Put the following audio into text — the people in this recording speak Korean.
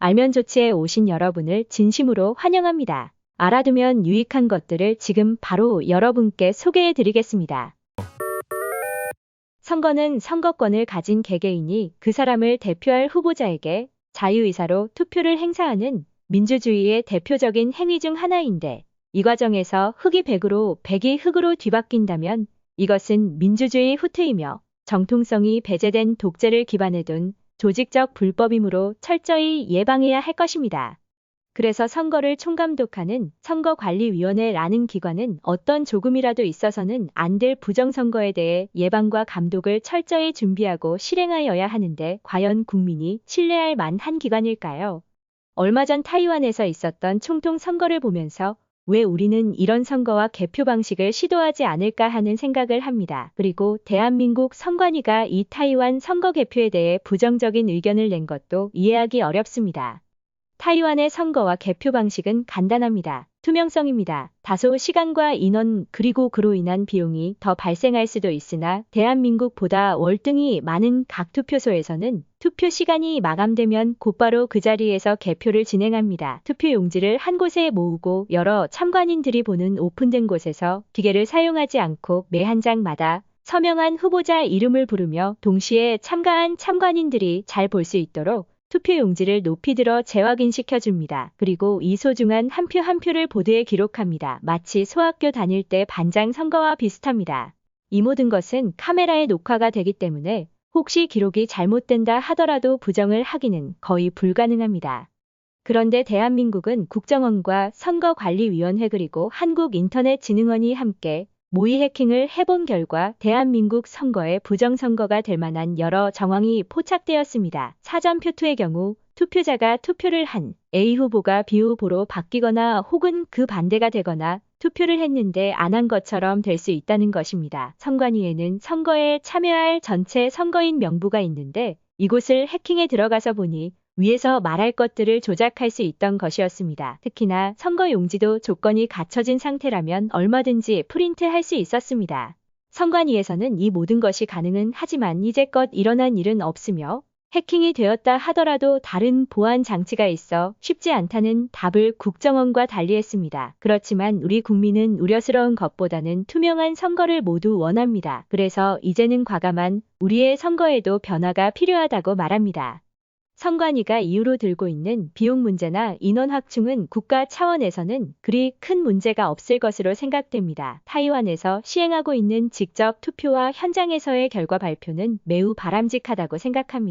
알면 좋지에 오신 여러분을 진심으로 환영합니다. 알아두면 유익한 것들을 지금 바로 여러분께 소개해 드리겠습니다. 선거는 선거권을 가진 개개인이 그 사람을 대표할 후보자에게 자유의사로 투표를 행사하는 민주주의의 대표적인 행위 중 하나인데, 이 과정에서 흑이 백으로 백이 흑으로 뒤바뀐다면 이것은 민주주의 후퇴이며 정통성이 배제된 독재를 기반에 둔 조직적 불법이므로 철저히 예방해야 할 것입니다. 그래서 선거를 총감독하는 선거관리위원회라는 기관은 어떤 조금이라도 있어서는 안 될 부정선거에 대해 예방과 감독을 철저히 준비하고 실행하여야 하는데, 과연 국민이 신뢰할 만한 기관일까요? 얼마 전 타이완에서 있었던 총통 선거를 보면서 왜 우리는 이런 선거와 개표 방식을 시도하지 않을까 하는 생각을 합니다. 그리고 대한민국 선관위가 이 타이완 선거 개표에 대해 부정적인 의견을 낸 것도 이해하기 어렵습니다. 타이완의 선거와 개표 방식은 간단합니다. 투명성입니다. 다소 시간과 인원 그리고 그로 인한 비용이 더 발생할 수도 있으나 대한민국보다 월등히 많은 각 투표소에서는 투표 시간이 마감되면 곧바로 그 자리에서 개표를 진행합니다. 투표 용지를 한 곳에 모으고 여러 참관인들이 보는 오픈된 곳에서 기계를 사용하지 않고 매 한 장마다 서명한 후보자 이름을 부르며 동시에 참가한 참관인들이 잘 볼 수 있도록 투표 용지를 높이 들어 재확인시켜줍니다. 그리고 이 소중한 한 표 한 표를 보드에 기록합니다. 마치 소학교 다닐 때 반장 선거와 비슷합니다. 이 모든 것은 카메라에 녹화가 되기 때문에 혹시 기록이 잘못된다 하더라도 부정을 하기는 거의 불가능합니다. 그런데 대한민국은 국정원과 선거관리위원회 그리고 한국인터넷진흥원이 함께 모의 해킹을 해본 결과 대한민국 선거에 부정선거가 될 만한 여러 정황이 포착되었습니다. 사전표투의 경우 투표자가 투표를 한 A 후보가 B 후보로 바뀌거나 혹은 그 반대가 되거나 투표를 했는데 안 한 것처럼 될 수 있다는 것입니다. 선관위에는 선거에 참여할 전체 선거인 명부가 있는데 이곳을 해킹해 들어가서 보니 위에서 말할 것들을 조작할 수 있던 것이었습니다. 특히나 선거 용지도 조건이 갖춰진 상태라면 얼마든지 프린트할 수 있었습니다. 선관위에서는 이 모든 것이 가능은 하지만 이제껏 일어난 일은 없으며 해킹이 되었다 하더라도 다른 보안 장치가 있어 쉽지 않다는 답을 국정원과 달리했습니다. 그렇지만 우리 국민은 우려스러운 것보다는 투명한 선거를 모두 원합니다. 그래서 이제는 과감한 우리의 선거에도 변화가 필요하다고 말합니다. 선관위가 이유로 들고 있는 비용 문제나 인원 확충은 국가 차원에서는 그리 큰 문제가 없을 것으로 생각됩니다. 타이완에서 시행하고 있는 직접 투표와 현장에서의 결과 발표는 매우 바람직하다고 생각합니다.